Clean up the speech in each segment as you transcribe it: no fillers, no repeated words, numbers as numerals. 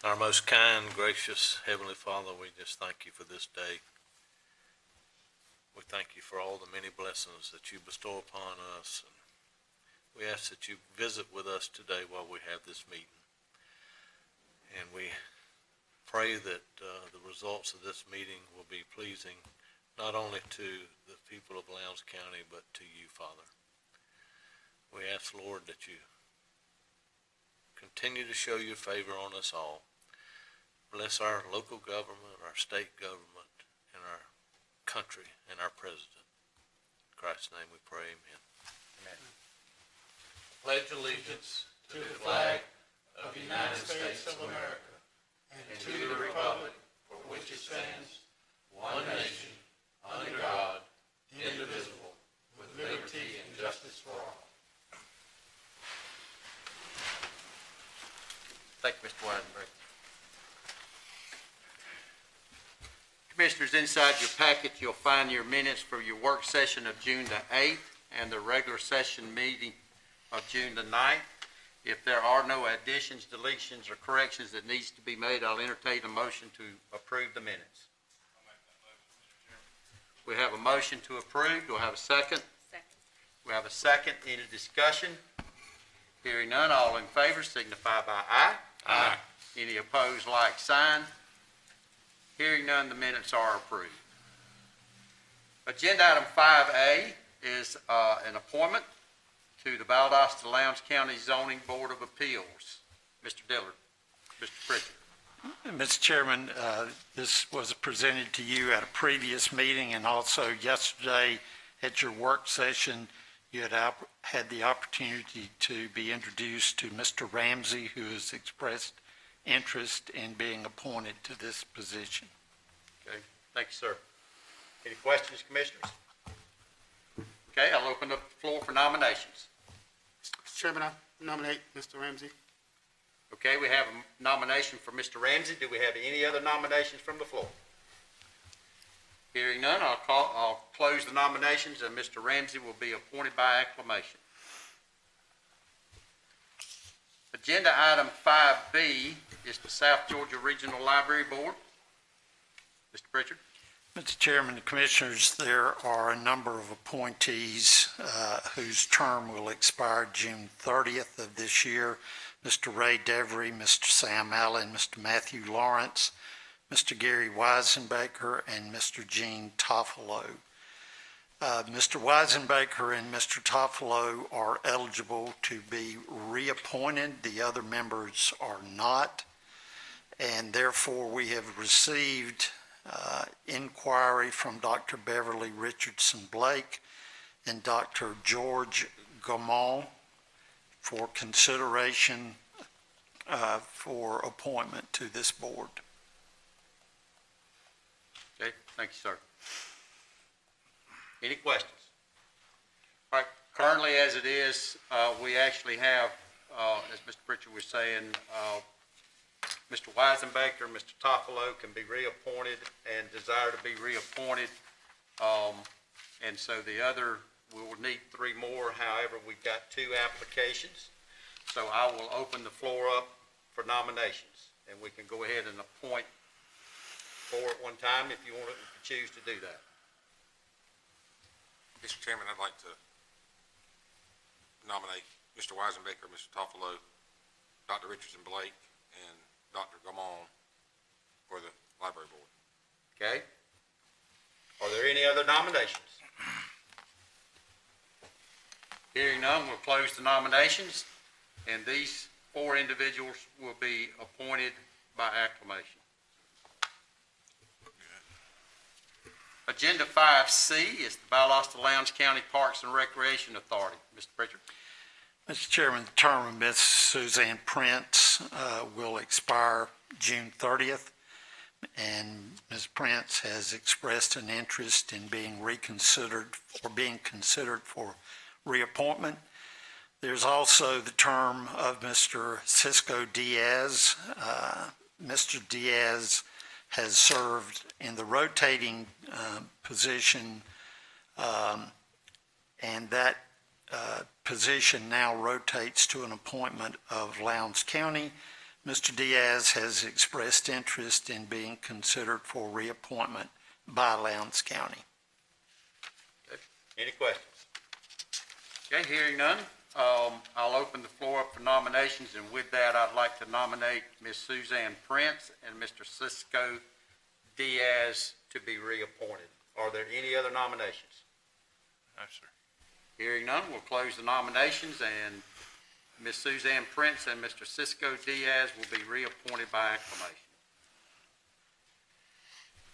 Our most kind, gracious Heavenly Father, we just thank you for this day. We thank you for all the many blessings that you bestow upon us. And we ask that you visit with us today while we have this meeting. And we pray that the results of this meeting will be pleasing not only to the people of Lowndes County, but to you, Father. We ask, Lord, that you continue to show your favor on us all. Bless our local government, our state government, and our country, and our president. In Christ's name we pray, amen. Amen. Pledge allegiance to the flag of the United States of America and to the republic for which it stands, one nation, under God, indivisible, with liberty and justice for all. Thank you, Mr. Weisenberg. Commissioners, inside your packet, you'll find your minutes for your work session of June the 8th and the regular session meeting of June the 9th. If there are no additions, deletions, or corrections that needs to be made, I'll entertain a motion to approve the minutes. We have a motion to approve. Do I have a second? Second. We have a second. Any discussion? Hearing none, all in favor signify by aye. Aye. Any opposed, like sign. Hearing none, the minutes are approved. Agenda item 5A is an appointment to the Valdosta Lowndes County Zoning Board of Appeals. Mr. Dillard, Mr. Pritchard. Mr. Chairman, this was presented to you at a previous meeting and also yesterday at your work session. You had the opportunity to be introduced to Mr. Ramsey, who has expressed interest in being appointed to this position. Okay, thank you, sir. Any questions, commissioners? Okay, I'll open up the floor for nominations. Mr. Chairman, I nominate Mr. Ramsey. Okay, we have a nomination for Mr. Ramsey. Do we have any other nominations from the floor? Hearing none, I'll close the nominations and Mr. Ramsey will be appointed by acclamation. Agenda item 5B is the South Georgia Regional Library Board. Mr. Pritchard. Mr. Chairman, the Commissioners, there are a number of appointees whose term will expire June 30th of this year. Mr. Ray Devery, Mr. Sam Allen, Mr. Matthew Lawrence, Mr. Gary Weisenbaker, and Mr. Gene Toffolo. Mr. Weisenbaker and Mr. Toffolo are eligible to be reappointed. The other members are not. And therefore, we have received inquiry from Dr. Beverly Richardson Blake and Dr. George Gaumont for consideration for appointment to this board. Okay, thank you, sir. Any questions? All right, currently as it is, we actually have, as Mr. Pritchard was saying, Mr. Weisenbaker, Mr. Toffolo can be reappointed and desire to be reappointed. And so the other, we will need 3 more. However, we've got 2 applications. So I will open the floor up for nominations and we can go ahead and appoint 4 at one time if you want to choose to do that. Mr. Chairman, I'd like to nominate Mr. Weisenbaker, Mr. Toffolo, Dr. Richardson Blake, and Dr. Gaumont for the library board. Okay? Are there any other nominations? Hearing none, we'll close the nominations, and these 4 individuals will be appointed by acclamation. Agenda 5C is the Valdosta Lowndes County Parks and Recreation Authority. Mr. Pritchard. Mr. Chairman, the term of Ms. Suzanne Prince will expire June 30th, and Ms. Prince has expressed an interest in being considered for reappointment. There's also the term of Mr. Cisco Diaz. Mr. Diaz has served in the rotating position, and that position now rotates to an appointment of Lowndes County. Mr. Diaz has expressed interest in being considered for reappointment by Lowndes County. Any questions? Okay, hearing none, I'll open the floor up for nominations, and with that, I'd like to nominate Ms. Suzanne Prince and Mr. Cisco Diaz to be reappointed. Are there any other nominations? No, sir. Hearing none, we'll close the nominations, and Ms. Suzanne Prince and Mr. Cisco Diaz will be reappointed by acclamation.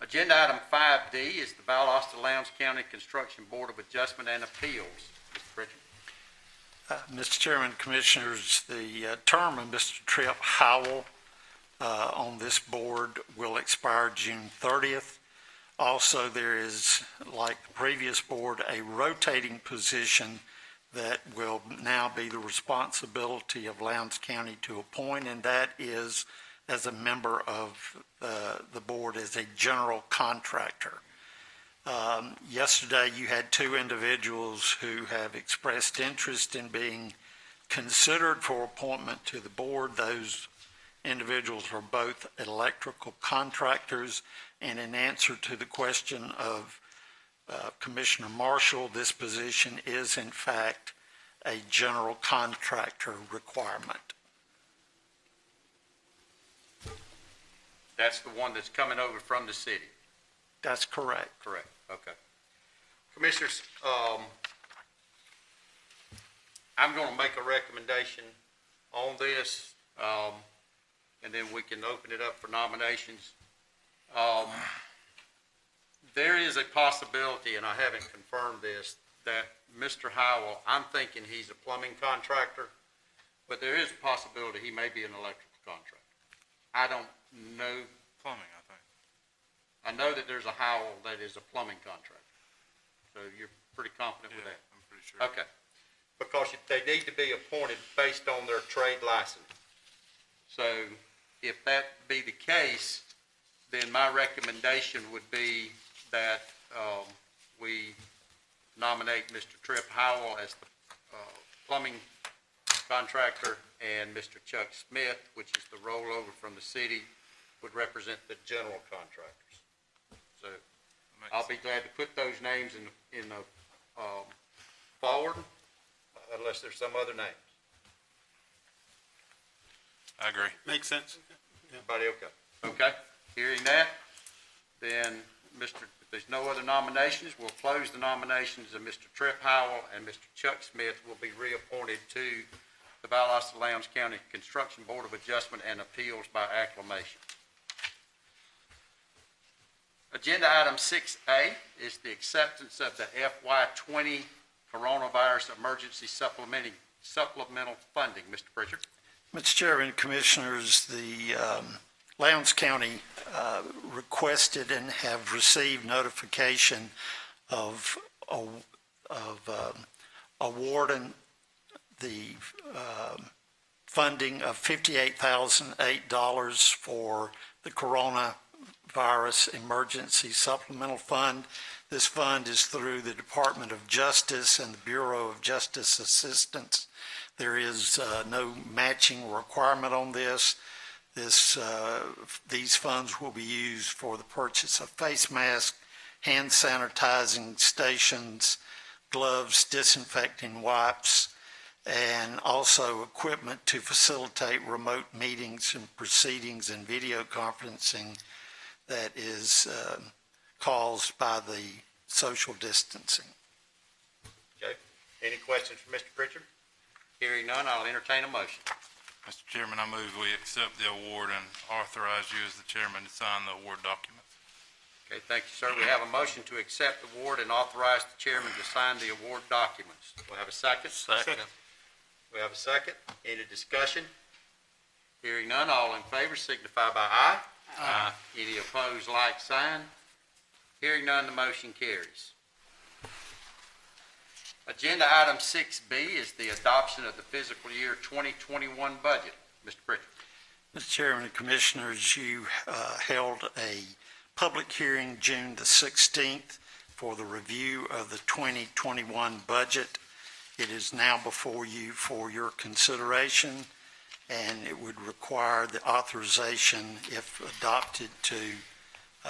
Agenda item 5D is the Valdosta Lowndes County Construction Board of Adjustment and Appeals. Mr. Pritchard. Mr. Chairman, Commissioners, the term of Mr. Tripp Howell on this board will expire June 30th. Also, there is, like the previous board, a rotating position that will now be the responsibility of Lowndes County to appoint, and that is as a member of the board as a general contractor. Yesterday, you had two individuals who have expressed interest in being considered for appointment to the board. Those individuals are both electrical contractors, and in answer to the question of Commissioner Marshall, this position is in fact a general contractor requirement. That's the one that's coming over from the city. That's correct. Correct, okay. Commissioners, I'm going to make a recommendation on this, and then we can open it up for nominations. There is a possibility, and I haven't confirmed this, that Mr. Howell, I'm thinking he's a plumbing contractor, but there is a possibility he may be an electrical contractor. I don't know. Plumbing, I think. I know that there's a Howell that is a plumbing contractor. So you're pretty confident with Yeah, that? I'm pretty sure. Okay. Because they need to be appointed based on their trade license. So if that be the case, then my recommendation would be that we nominate Mr. Tripp Howell as the plumbing contractor, and Mr. Chuck Smith, which is the rollover from the city, would represent the general contractors. So I'll be glad to put those names in the forward, unless there's some other names. I agree. Makes sense. Everybody okay? Okay, hearing that, then if there's no other nominations, we'll close the nominations of Mr. Tripp Howell, and Mr. Chuck Smith will be reappointed to the Valdosta Lowndes County Construction Board of Adjustment and Appeals by acclamation. Agenda item 6A is the acceptance of the FY20 Coronavirus Emergency Supplemental Funding. Mr. Pritchard. Mr. Chairman, Commissioners, the Lowndes County requested and have received notification of awarding the funding of $58,008 for the Coronavirus Emergency Supplemental Fund. This fund is through the Department of Justice and the Bureau of Justice Assistance. There is no matching requirement on this. These funds will be used for the purchase of face masks, hand sanitizing stations, gloves, disinfecting wipes, and also equipment to facilitate remote meetings and proceedings and video conferencing that is caused by the social distancing. Okay. Any questions for Mr. Pritchard? Hearing none, I'll entertain a motion. Mr. Chairman, I move we accept the award and authorize you as the chairman to sign the award documents. Okay, thank you, sir. We have a motion to accept the award and authorize the chairman to sign the award documents. We'll have a second. Second. We have a second. Any discussion? Hearing none, all in favor signify by aye. Aye. Any opposed, like sign. Hearing none, the motion carries. Agenda item 6B is the adoption of the fiscal year 2021 budget. Mr. Pritchard. Mr. Chairman and Commissioners, you held a public hearing June the 16th for the review of the 2021 budget. It is now before you for your consideration, and it would require the authorization, if adopted,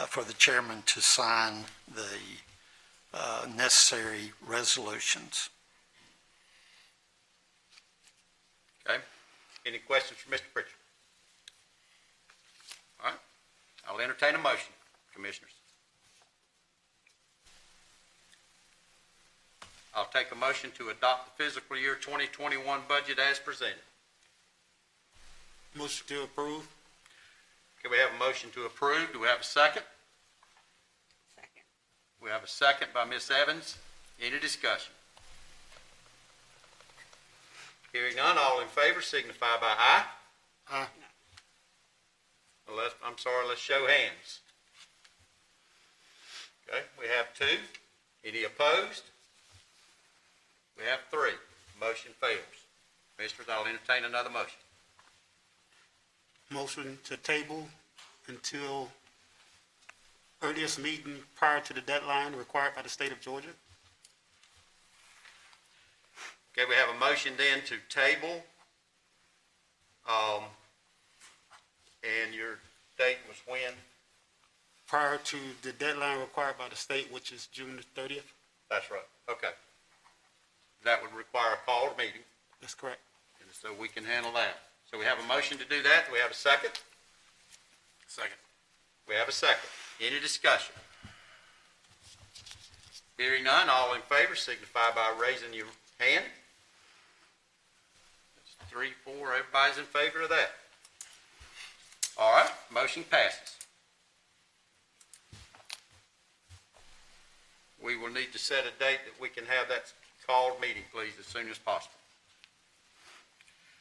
for the chairman to sign the necessary resolutions. Okay. Any questions for Mr. Pritchard? All right. I'll entertain a motion, Commissioners. I'll take a motion to adopt the fiscal year 2021 budget as presented. Motion to approve. Okay, we have a motion to approve. Do we have a second? Second. We have a second by Ms. Evans. Any discussion? Hearing none, all in favor signify by aye. Aye. Let's show hands. Okay, we have two. Any opposed? We have three. Motion fails. Commissioners, I'll entertain another motion. Motion to table until earliest meeting prior to the deadline required by the state of Georgia. Okay, we have a motion then to table. And your date was when? Prior to the deadline required by the state, which is June the 30th. That's right. Okay. That would require a called meeting, That's correct. and so we can handle that. So we have a motion to do that. Do we have a second? Second. We have a second. Any discussion? Hearing none, all in favor signify by raising your hand. That's 3, 4, everybody's in favor of that. All right, motion passes. We will need to set a date that we can have that called meeting, please, as soon as possible.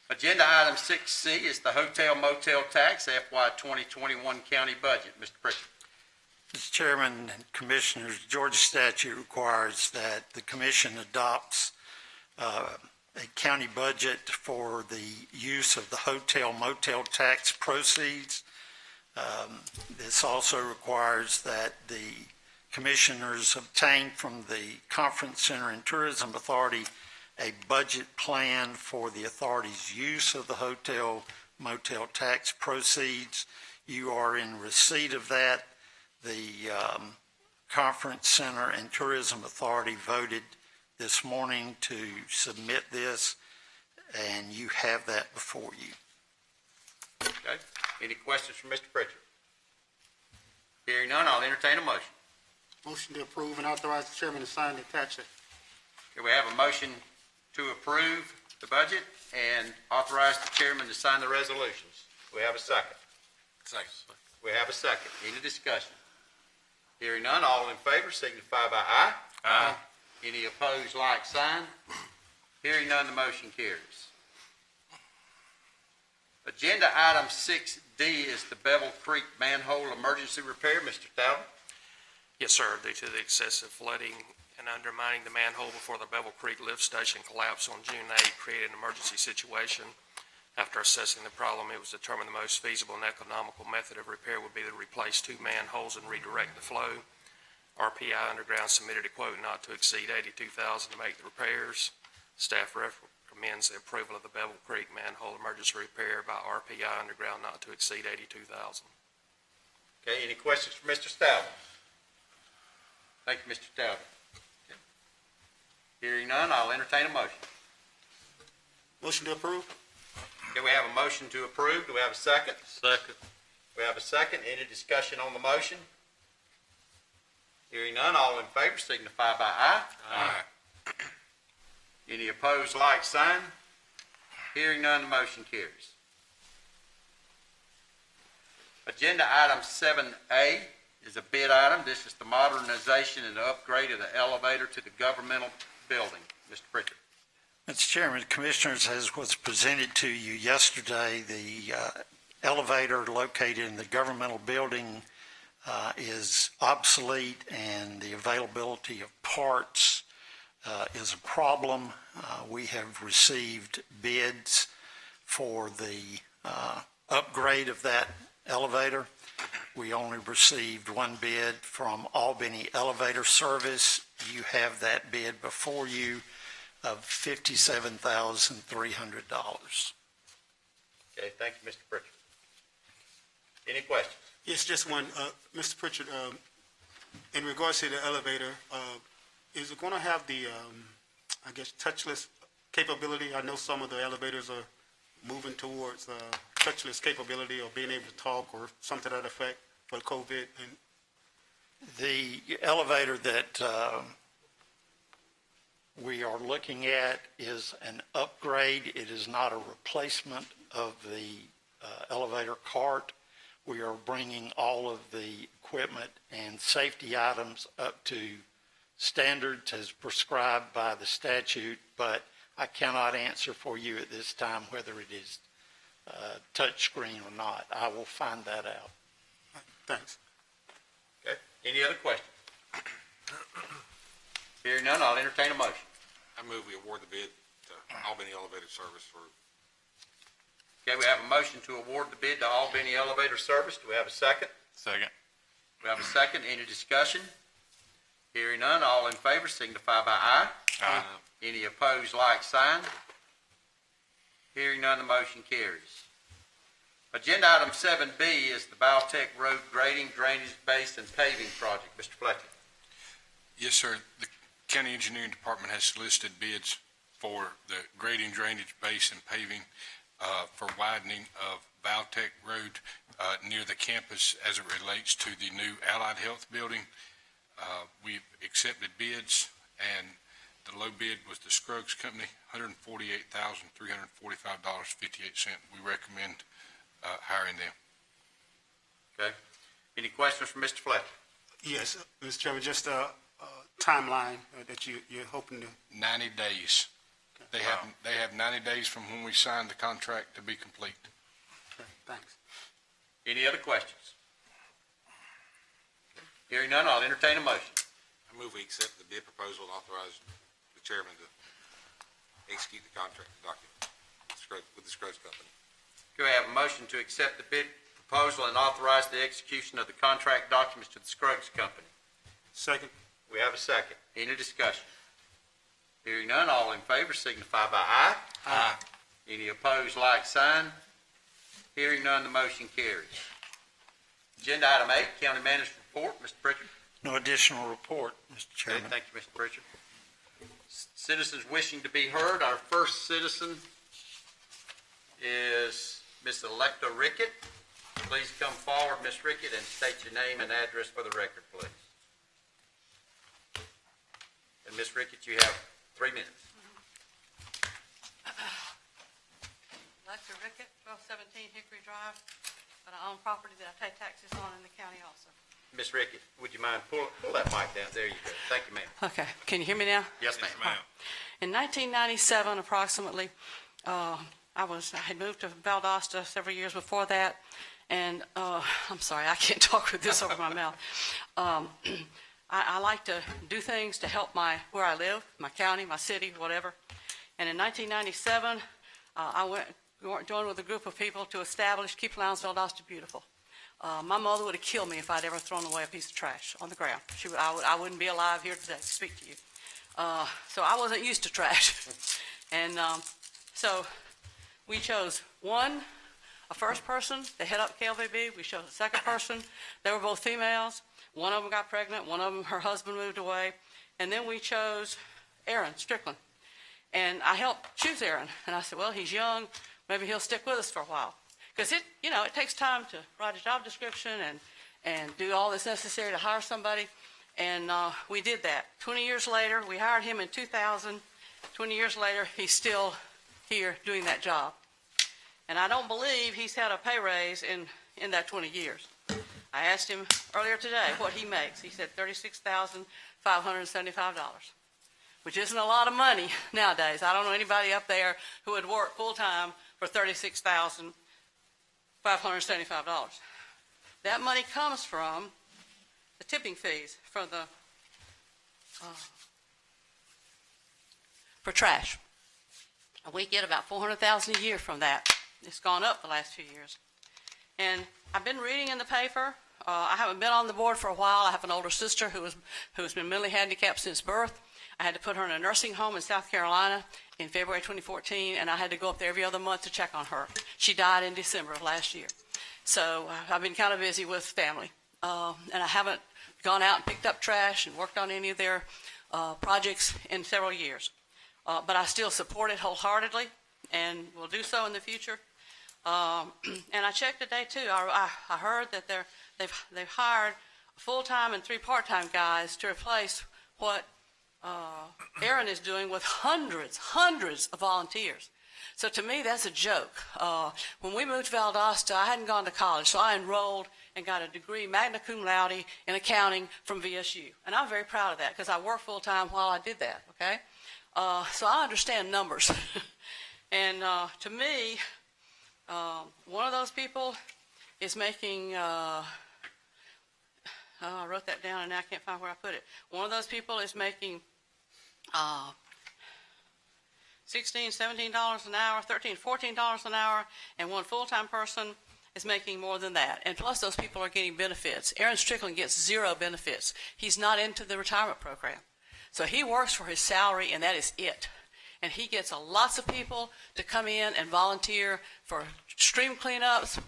Agenda item 6C is the hotel motel tax FY 2021 county budget. Mr. Pritchard. Mr. Chairman and Commissioners, Georgia statute requires that the commission adopts a county budget for the use of the hotel motel tax proceeds. This also requires that the commissioners obtain from the Conference Center and Tourism Authority a budget plan for the authority's use of the hotel motel tax proceeds. You are in receipt of that. The Conference Center and Tourism Authority voted this morning to submit this, and you have that before you. Okay. Any questions from Mr. Pritchard? Hearing none, I'll entertain a motion. Motion to approve and authorize the chairman to sign the attached check. Okay, we have a motion to approve the budget and authorize the chairman to sign the resolutions. We have a second. Second. We have a second. Any discussion? Hearing none, all in favor signify by aye. Aye. Any opposed, like sign. Hearing none, the motion carries. Agenda item 6D is the Bevel Creek manhole emergency repair. Mr. Talbot? Yes, sir. Due to the excessive flooding and undermining the manhole before the Bevel Creek lift station collapsed on June 8 created an emergency situation. After assessing the problem, it was determined the most feasible and economical method of repair would be to replace 2 manholes and redirect the flow. RPI Underground submitted a quote not to exceed $82,000 to make the repairs. Staff recommends the approval of the Bevel Creek manhole emergency repair by RPI Underground not to exceed $82,000. Okay, any questions for Mr. Stalvin? Thank you, Mr. Stalvin. Okay. Hearing none, I'll entertain a motion. Motion to approve. Okay, we have a motion to approve. Do we have a second? Second. We have a second. Any discussion on the motion? Hearing none, all in favor signify by aye. Aye. Any opposed, like sign. Hearing none, the motion carries. Agenda item 7A is a bid item. This is the modernization and upgrade of the elevator to the governmental building. Mr. Pritchard. Mr. Chairman, Commissioners, as was presented to you yesterday, the elevator located in the governmental building is obsolete, and the availability of parts is a problem. We have received bids for the upgrade of that elevator. We only received one bid from Albany Elevator Service. You have that bid before you of $57,300. Okay, thank you, Mr. Pritchard. Any questions? Yes, just one, Mr. Pritchard, in regards to the elevator, is it gonna have the, I guess, touchless capability? I know some of the elevators are moving towards, touchless capability or being able to talk or something to that effect for COVID, and The elevator that we are looking at is an upgrade. It is not a replacement of the elevator cart. We are bringing all of the equipment and safety items up to standards as prescribed by the statute, but I cannot answer for you at this time whether it is touchscreen or not. I will find that out. thanks. Okay, any other questions? Hearing none, I'll entertain a motion. I move we award the bid to Albany Elevated Service for, Okay, we have a motion to award the bid to Albany Elevator Service. Do we have a second? Second. We have a second. Any discussion? Hearing none, all in favor signify by aye. Aye. Any opposed, like sign. Hearing none, the motion carries. Agenda item 7B is the Baltech Road grading, drainage base, and paving project. Mr. Fletcher. yes, sir. The County Engineering Department has solicited bids for the grading, drainage, base, and paving for widening of Valtech Road near the campus as it relates to the new Allied Health Building. We've accepted bids, and the low bid was the Scruggs Company, $148,345.58. We recommend hiring them. Okay. Any questions for Mr. Fletcher? Yes, Mr. Chairman, just a timeline that you're hoping to, 90 days. They have 90 days from when we signed the contract to be complete. okay, thanks. Any other questions? Hearing none, I'll entertain a motion. I move we accept the bid proposal and authorize the chairman to execute the contract document with the Scruggs Company. Do we have a motion to accept the bid proposal and authorize the execution of the contract documents to the Scruggs Company? Second, We have a second. Any discussion? Hearing none, all in favor signify by aye. Aye. Any opposed, like sign. Hearing none, the motion carries. Agenda item 8, County Manager's Report. Mr. Pritchard. No additional report, Mr. Okay, Chairman. thank you, Mr. Pritchard. Citizens wishing to be heard. Our first citizen is Miss Electa Rickett. Please come forward, Miss Rickett, and state your name and address for the record, please. And Miss Rickett, you have 3 minutes. Lester Rickett, 1217 Hickory Drive, but I own property that I pay taxes on in the county also. Miss Rickett, would you mind pull that mic down? There you go. Thank you, ma'am. Okay, can you hear me now? Yes, ma'am. In 1997, approximately, I had moved to Valdosta several years before that, and I'm sorry, I can't talk with this over my mouth. I like to do things to help where I live, my county, my city, whatever. And in 1997, I joined with a group of people to establish Keep Lowndes Valdosta Beautiful. My mother would have killed me if I'd ever thrown away a piece of trash on the ground. I wouldn't be alive here today to speak to you. So I wasn't used to trash. And so we chose a first person to head up KLVB. We chose a second person. They were both females. One of them got pregnant. One of them, her husband moved away. And then we chose Aaron Strickland. And I helped choose Aaron. And I said, well, he's young. Maybe he'll stick with us for a while. Because it takes time to write a job description and do all that's necessary to hire somebody. And we did that. 20 years later, we hired him in 2000. 20 years later, he's still here doing that job. And I don't believe he's had a pay raise in that 20 years. I asked him earlier today what he makes. He said $36,575, which isn't a lot of money nowadays. I don't know anybody up there who would work full-time for $36,575. That money comes from the tipping fees for trash. We get about $400,000 a year from that. It's gone up the last few years. And I've been reading in the paper. I haven't been on the board for a while. I have an older sister who's been mentally handicapped since birth. I had to put her in a nursing home in South Carolina in February 2014, and I had to go up there every other month to check on her. She died in December of last year. So I've been kind of busy with family, and I haven't gone out and picked up trash and worked on any of their projects in several years. But I still support it wholeheartedly and will do so in the future. And I checked today too. I heard that they've hired full-time and 3 part-time guys to replace what Aaron is doing with hundreds of volunteers. So to me, that's a joke. When we moved to Valdosta, I hadn't gone to college, so I enrolled and got a degree, magna cum laude, in accounting from VSU. And I'm very proud of that because I worked full-time while I did that, okay? So I understand numbers. And to me, one of those people is making, I wrote that down and now I can't find where I put it. One of those people is making $16, $17 an hour, $13, $14 an hour, and one full-time person is making more than that. And plus those people are getting benefits. Aaron Strickland gets 0 benefits. He's not into the retirement program. So he works for his salary and that is it. And he gets lots of people to come in and volunteer for stream cleanups,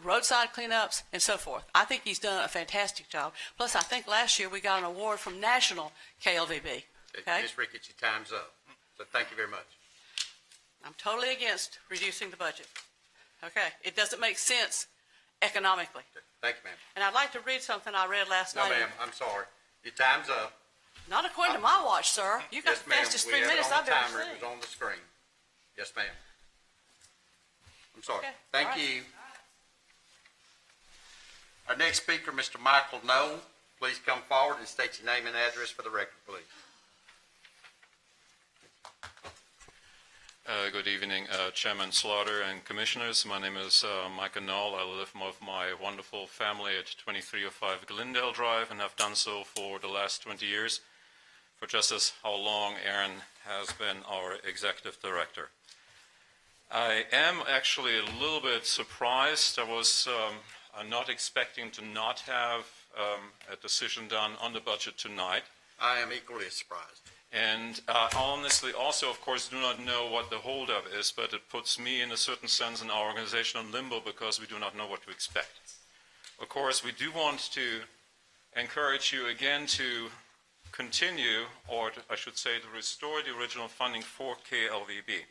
roadside cleanups, and so forth. I think he's done a fantastic job. Plus, I think last year we got an award from National KLVB. Okay? Ms. Ricketts, your time's up. So thank you very much. I'm totally against reducing the budget. Okay? It doesn't make sense economically. Thank you, ma'am. And I'd like to read something I read last No, night. ma'am, I'm sorry. Your time's up. Not according to my watch, sir. You got Yes, the ma'am. fastest We 3 have it minutes on I've the ever timer. seen. It was on the screen. Yes, ma'am. I'm sorry. Okay, Thank all right. you. Our next speaker, Mr. Michael Knoll. Please come forward and state your name and address for the record, please. Good evening, Chairman Slaughter and Commissioners. My name is Michael Knoll. I live with my wonderful family at 2305 Glendale Drive and have done so for the last 20 years, for just as how long Aaron has been our executive director. I am actually a little bit surprised. I was not expecting to not have a decision done on the budget tonight. I am equally surprised. And honestly, also, of course, do not know what the holdup is, but it puts me, in a certain sense, in our organization in limbo because we do not know what to expect. Of course, we do want to encourage you again to continue, or I should say, to restore the original funding for KLVB.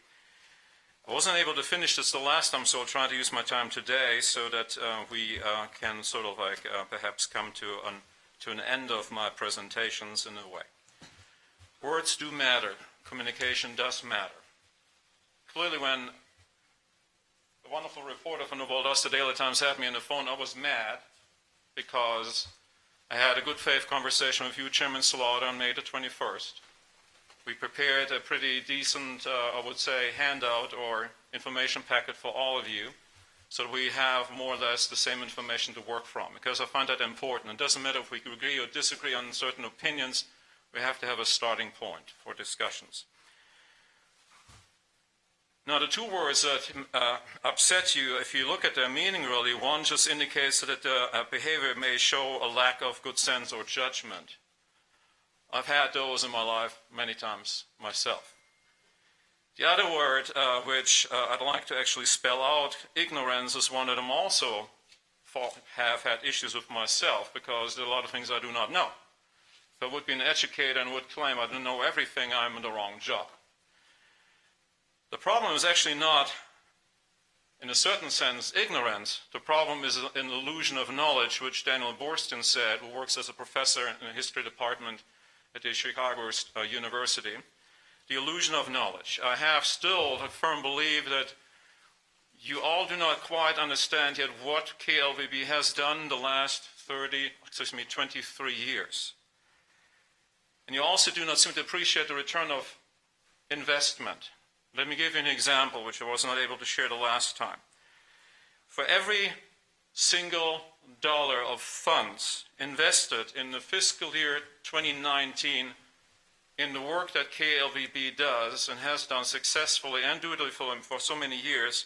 I wasn't able to finish this the last time, so I'll try to use my time today so that we can sort of like perhaps come to an end of my presentations in a way. Words do matter. Communication does matter. Clearly, when the wonderful reporter from the Valdosta Daily Times had me on the phone, I was mad because I had a good faith conversation with you, Chairman Slaughter, on May the 21st. We prepared a pretty decent, I would say, handout or information packet for all of you so that we have more or less the same information to work from, because I find that important. It doesn't matter if we agree or disagree on certain opinions. We have to have a starting point for discussions. Now, the 2 words that upset you, if you look at their meaning really, one just indicates that the behavior may show a lack of good sense or judgment. I've had those in my life many times myself. The other word, which I'd like to actually spell out, ignorance, is one that I'm also have had issues with myself, because there are a lot of things I do not know. If I would be an educator and would claim I don't know everything, I'm in the wrong job. The problem is actually not, in a certain sense, ignorance. The problem is an illusion of knowledge, which Daniel Borsten said, who works as a professor in the history department at the Chicago University. The illusion of knowledge. I have still a firm belief that you all do not quite understand yet what KLVB has done in the last 23 years. And you also do not seem to appreciate the return of investment. Let me give you an example, which I was not able to share the last time. For every single dollar of funds invested in the fiscal year 2019 in the work that KLVB does and has done successfully and dutifully for so many years,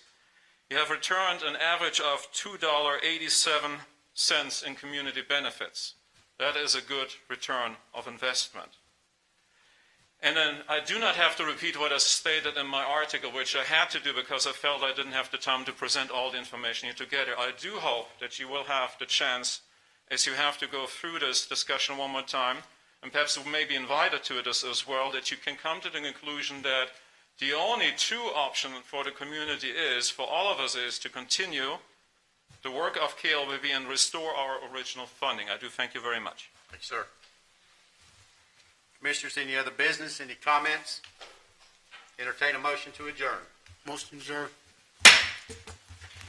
you have returned an average of $2.87 in community benefits. That is a good return of investment. And then I do not have to repeat what I stated in my article, which I had to do because I felt I didn't have the time to present all the information here together. I do hope that you will have the chance, as you have to go through this discussion one more time, and perhaps you may be invited to it as well, that you can come to the conclusion that the only true option for the community is, for all of us, is to continue the work of KLBB and restore our original funding. I do thank you very much. Thank you, sir. Commissioners, any other business, any comments? Entertain a motion to adjourn. Motion adjourned.